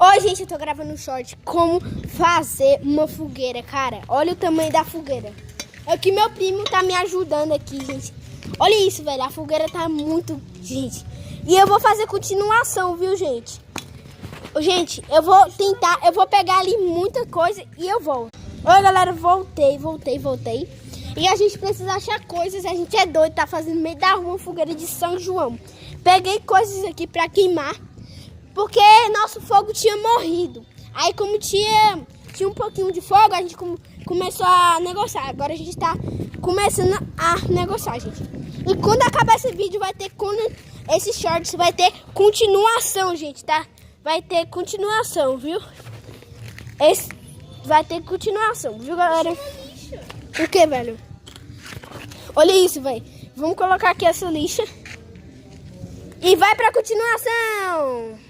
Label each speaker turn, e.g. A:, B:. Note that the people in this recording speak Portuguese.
A: Oi, gente, eu tô gravando um short como fazer uma fogueira, cara. Olha o tamanho da fogueira. Aqui meu primo tá me ajudando aqui, gente. Olha isso, velho, a fogueira tá muito, gente. E eu vou fazer continuação, viu, gente? Gente, eu vou tentar, eu vou pegar ali muita coisa e eu volto. Oi, galera, voltei. E a gente precisa achar coisas, a gente é doido, tá fazendo no meio da rua uma fogueira de São João. Peguei coisas aqui pra queimar, porque nosso fogo tinha morrido. Aí como tinha um pouquinho de fogo, a gente começou a negociar. Agora a gente tá começando a negociar, gente. E quando acabar esse vídeo, esse shorts vai ter continuação, gente, tá? Vai ter continuação, viu? Vai ter continuação, viu, galera? O que, velho? Olha isso, velho. Vamos colocar aqui essa lixa. E vai pra continuação!